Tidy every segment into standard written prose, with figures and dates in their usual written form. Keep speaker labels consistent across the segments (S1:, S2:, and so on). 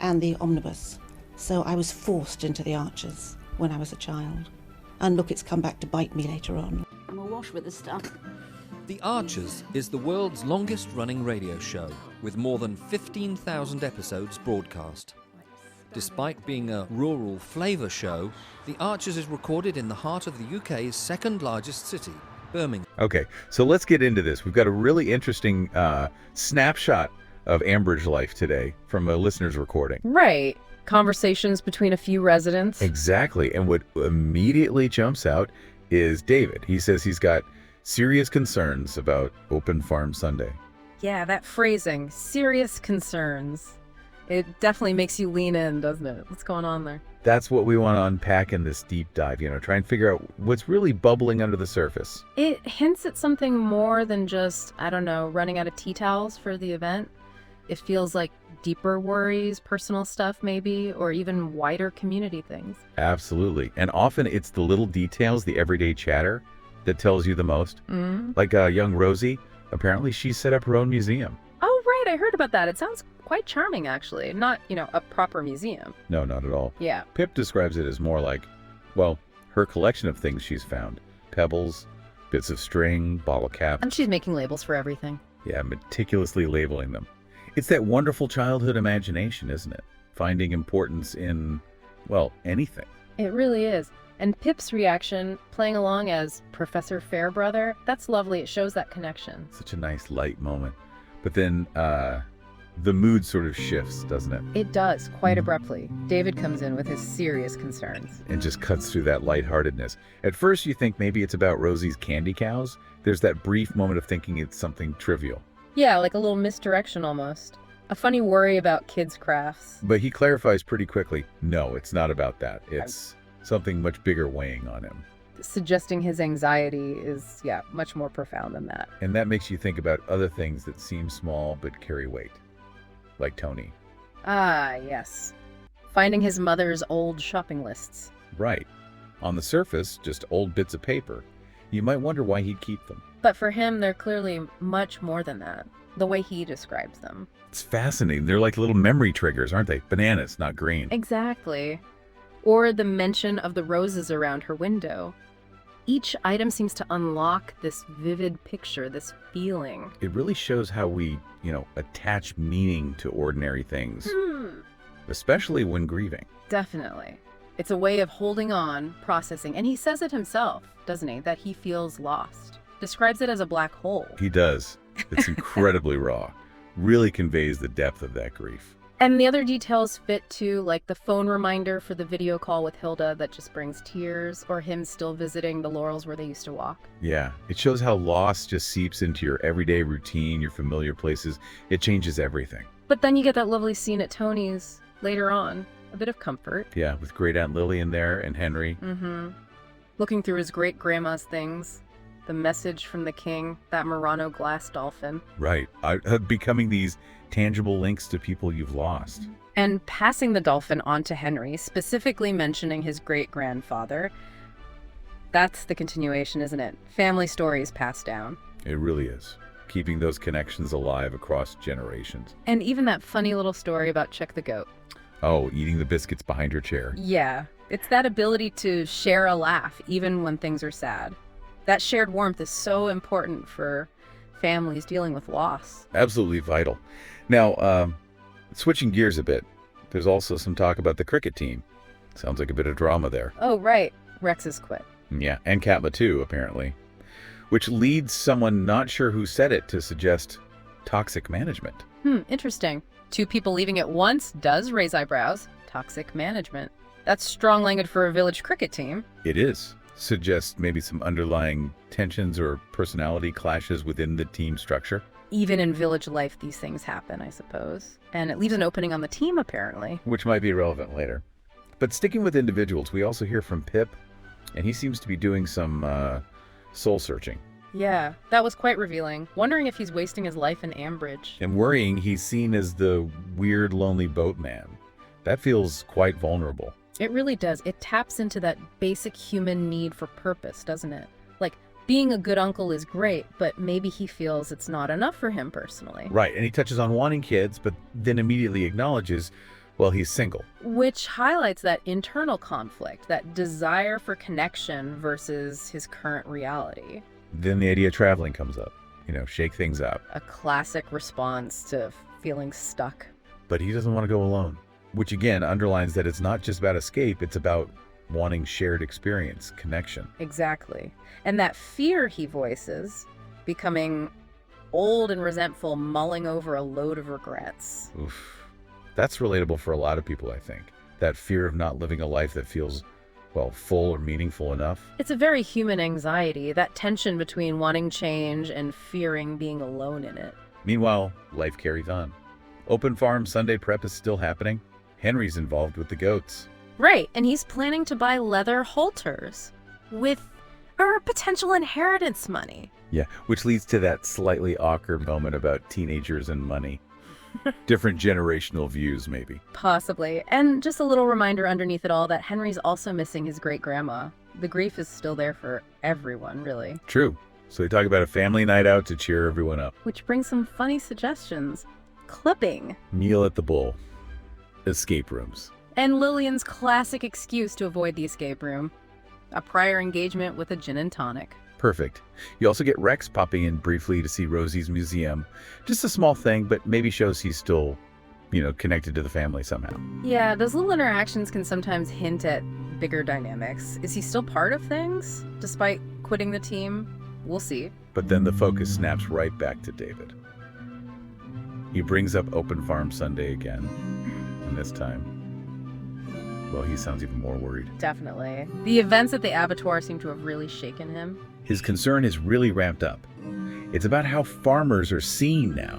S1: and the omnibus. So I was forced into the Archers when I was a child. And look, it's come back to bite me later on. I'm awash with this stuff.
S2: The Archers is the world's longest-running radio show, with more than 15,000 episodes broadcast. Despite being a rural flavour show, The Archers is recorded in the heart of the UK's second-largest city, Birmingham.
S3: Okay, so let's get into this. We've got a really interesting snapshot of Ambridge life today from a listener's recording.
S4: Right. Conversations between a few residents.
S3: Exactly. And what immediately jumps out is David. He says he's got serious concerns about Open Farm Sunday.
S4: Yeah, that phrasing, serious concerns. It definitely makes you lean in, doesn't it? What's going on there?
S3: That's what we want to unpack in this deep dive, try and figure out what's really bubbling under the surface.
S4: It hints at something more than just, running out of tea towels for the event. It feels like deeper worries, personal stuff maybe, or even wider community things.
S3: Absolutely. And often it's the little details, the everyday chatter, that tells you the most.
S4: Mm-hmm.
S3: Like young Rosie, apparently she set up her own museum.
S4: Oh, right. I heard about that. It sounds quite charming, actually. Not, a proper museum.
S3: No, not at all.
S4: Yeah.
S3: Pip describes it as more like, her collection of things she's found. Pebbles, bits of string, bottle caps.
S4: And she's making labels for everything.
S3: Yeah, meticulously labeling them. It's that wonderful childhood imagination, isn't it? Finding importance in, anything.
S4: It really is. And Pip's reaction, playing along as Professor Fairbrother, that's lovely. It shows that connection.
S3: Such a nice, light moment. But then the mood sort of shifts, doesn't it?
S4: It does, quite abruptly. David comes in with his serious concerns.
S3: And just cuts through that lightheartedness. At first you think maybe it's about Rosie's candy cows. There's that brief moment of thinking it's something trivial.
S4: Yeah, like a little misdirection almost. A funny worry about kids' crafts.
S3: But he clarifies pretty quickly, no, it's not about that. It's something much bigger weighing on him.
S4: Suggesting his anxiety is, much more profound than that.
S3: And that makes you think about other things that seem small but carry weight. Like Tony.
S4: Ah, yes. Finding his mother's old shopping lists.
S3: Right. On the surface, just old bits of paper. You might wonder why he'd keep them.
S4: But for him, they're clearly much more than that. The way he describes them.
S3: It's fascinating. They're like little memory triggers, aren't they? Bananas, not green.
S4: Exactly. Or the mention of the roses around her window. Each item seems to unlock this vivid picture, this feeling.
S3: It really shows how we, attach meaning to ordinary things. Especially when grieving.
S4: Definitely. It's a way of holding on, processing. And he says it himself, doesn't he? That he feels lost. Describes it as a black hole.
S3: He does. It's incredibly raw. Really conveys the depth of that grief.
S4: And the other details fit too, like the phone reminder for the video call with Hilda that just brings tears, or him still visiting the Laurels where they used to walk.
S3: Yeah, it shows how loss just seeps into your everyday routine, your familiar places. It changes everything.
S4: But then you get that lovely scene at Tony's later on. A bit of comfort.
S3: Yeah, with Great Aunt Lily in there and Henry.
S4: Mm-hmm. Looking through his great-grandma's things. The message from the king, that Murano glass dolphin.
S3: Right. Becoming these tangible links to people you've lost.
S4: And passing the dolphin on to Henry, specifically mentioning his great-grandfather. That's the continuation, isn't it? Family stories passed down.
S3: It really is. Keeping those connections alive across generations.
S4: And even that funny little story about Check the Goat.
S3: Oh, eating the biscuits behind her chair.
S4: Yeah. It's that ability to share a laugh, even when things are sad. That shared warmth is so important for families dealing with loss.
S3: Absolutely vital. Now, switching gears a bit, there's also some talk about the cricket team. Sounds like a bit of drama there.
S4: Oh, right. Rex has quit.
S3: Yeah, and Katma too, apparently. Which leads someone not sure who said it to suggest toxic management.
S4: Interesting. Two people leaving at once does raise eyebrows. Toxic management. That's strong language for a village cricket team.
S3: It is. Suggests maybe some underlying tensions or personality clashes within the team structure.
S4: Even in village life, these things happen, I suppose. And it leaves an opening on the team, apparently.
S3: Which might be relevant later. But sticking with individuals, we also hear from Pip, and he seems to be doing some soul-searching.
S4: Yeah, that was quite revealing. Wondering if he's wasting his life in Ambridge.
S3: And worrying he's seen as the weird, lonely boatman. That feels quite vulnerable.
S4: It really does. It taps into that basic human need for purpose, doesn't it? Like, being a good uncle is great, but maybe he feels it's not enough for him personally.
S3: Right, and he touches on wanting kids, but then immediately acknowledges, Well, he's single.
S4: Which highlights that internal conflict, that desire for connection versus his current reality.
S3: Then the idea of traveling comes up. Shake things up.
S4: A classic response to feeling stuck.
S3: But he doesn't want to go alone, which again underlines that it's not just about escape, it's about wanting shared experience, connection.
S4: Exactly. And that fear he voices, becoming old and resentful, mulling over a load of regrets.
S3: Oof. That's relatable for a lot of people, I think. That fear of not living a life that feels, well, full or meaningful enough.
S4: It's a very human anxiety, that tension between wanting change and fearing being alone in it.
S3: Meanwhile, life carries on. Open Farm Sunday prep is still happening. Henry's involved with the goats.
S4: Right, and he's planning to buy leather halters with potential inheritance money.
S3: Yeah, which leads to that slightly awkward moment about teenagers and money. Different generational views, maybe.
S4: Possibly. And just a little reminder underneath it all that Henry's also missing his great-grandma. The grief is still there for everyone, really.
S3: True. So they talk about a family night out to cheer everyone up.
S4: Which brings some funny suggestions. Clipping.
S3: Meal at the Bull. Escape rooms.
S4: And Lillian's classic excuse to avoid the escape room. A prior engagement with a gin and tonic.
S3: Perfect. You also get Rex popping in briefly to see Rosie's museum. Just a small thing, but maybe shows he's still, connected to the family somehow.
S4: Yeah, those little interactions can sometimes hint at bigger dynamics. Is he still part of things, despite quitting the team? We'll see.
S3: But then the focus snaps right back to David. He brings up Open Farm Sunday again, and this time, well, he sounds even more worried.
S4: Definitely. The events at the abattoir seem to have really shaken him.
S3: His concern is really ramped up. It's about how farmers are seen now.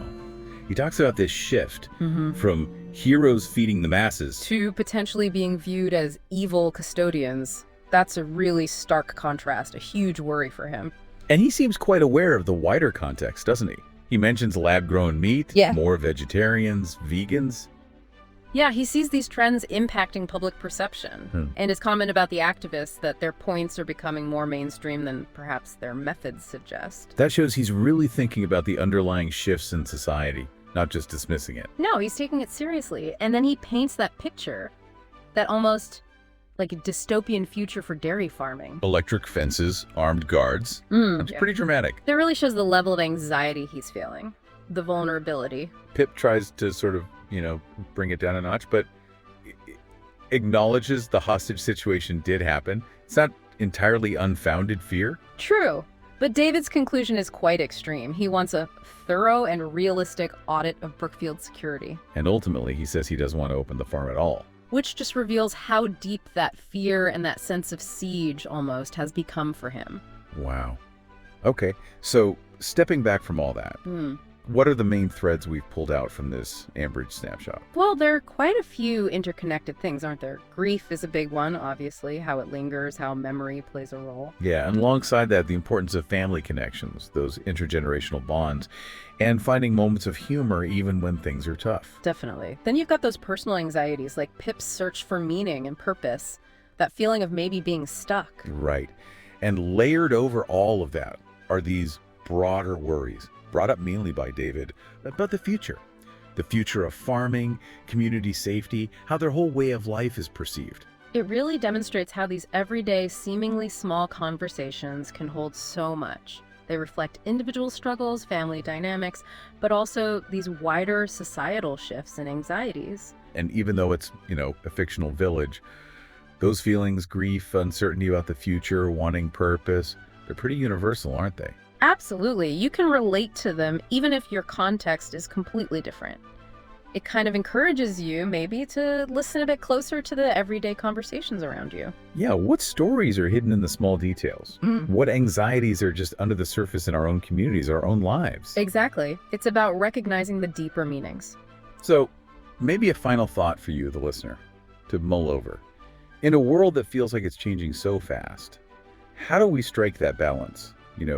S3: He talks about this shift from heroes feeding the masses
S4: to potentially being viewed as evil custodians. That's a really stark contrast, a huge worry for him.
S3: And he seems quite aware of the wider context, doesn't he? He mentions lab-grown meat, more vegetarians, vegans.
S4: Yeah, he sees these trends impacting public perception. And his comment about the activists that their points are becoming more mainstream than perhaps their methods suggest.
S3: That shows he's really thinking about the underlying shifts in society, not just dismissing it.
S4: No, he's taking it seriously. And then he paints that picture, that almost like a dystopian future for dairy farming.
S3: Electric fences, armed guards. That's pretty dramatic.
S4: That really shows the level of anxiety he's feeling, the vulnerability.
S3: Pip tries to sort of bring it down a notch, but acknowledges the hostage situation did happen. It's not entirely unfounded fear.
S4: True, but David's conclusion is quite extreme. He wants a thorough and realistic audit of Brookfield's security.
S3: And ultimately, he says he doesn't want to open the farm at all.
S4: Which just reveals how deep that fear and that sense of siege almost has become for him.
S3: Wow. Okay, so stepping back from all that, what are the main threads we've pulled out from this Ambridge snapshot?
S4: Well, there are quite a few interconnected things, aren't there? Grief is a big one, obviously, how it lingers, how memory plays a role.
S3: Yeah, and alongside that, the importance of family connections, those intergenerational bonds, and finding moments of humor even when things are tough.
S4: Definitely. Then you've got those personal anxieties, like Pip's search for meaning and purpose, that feeling of maybe being stuck.
S3: Right. And layered over all of that are these broader worries, brought up mainly by David, about the future. The future of farming, community safety, how their whole way of life is perceived.
S4: It really demonstrates how these everyday, seemingly small conversations can hold so much. They reflect individual struggles, family dynamics, but also these wider societal shifts and anxieties.
S3: And even though it's, a fictional village, those feelings, grief, uncertainty about the future, wanting purpose, they're pretty universal, aren't they?
S4: Absolutely. You can relate to them even if your context is completely different. It kind of encourages you maybe to listen a bit closer to the everyday conversations around you.
S3: Yeah, what stories are hidden in the small details? What anxieties are just under the surface in our own communities, our own lives?
S4: Exactly. It's about recognizing the deeper meanings.
S3: So maybe a final thought for you, the listener, to mull over. In a world that feels like it's changing so fast, how do we strike that balance?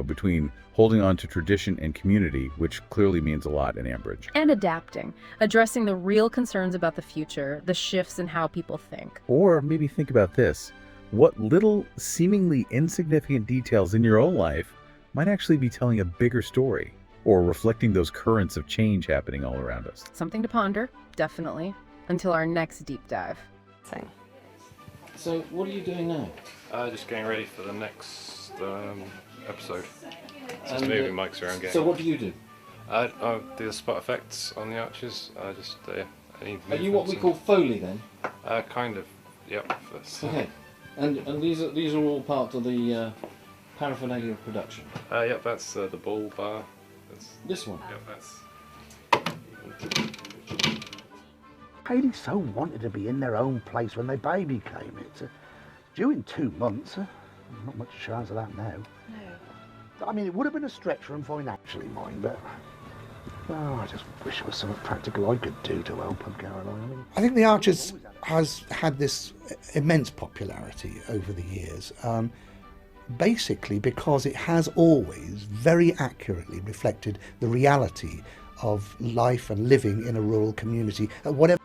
S3: Between holding on to tradition and community, which clearly means a lot in Ambridge.
S4: And adapting, addressing the real concerns about the future, the shifts in how people think.
S3: Or maybe think about this. What little, seemingly insignificant details in your own life might actually be telling a bigger story, or reflecting those currents of change happening all around us?
S4: Something to ponder, definitely. until our next deep dive.
S2: So what are you doing now?
S5: Just getting ready for the next episode. Just
S2: And,
S5: moving mics around.
S2: So what do you do?
S5: I do the spot effects on the arches. Any
S2: Are you what we
S5: movements
S2: call Foley then?
S5: and- kind of. Yep. That's,
S2: Okay. And these are all part of the paraphernalia of production.
S5: yep. That's the ball bar. That's,
S2: This one.
S5: yep. That's.
S6: Haley so wanted to be in their own place when their baby came. It's due in 2 months. Not much chance of that now. No. I mean, it would have been a stretch for them financially, mind, but I just wish there was something practical I could do to help them, Caroline. I mean,
S7: I think The Archers has had this immense popularity over the years, basically because it has always very accurately reflected the reality of life and living in a rural community, at whatever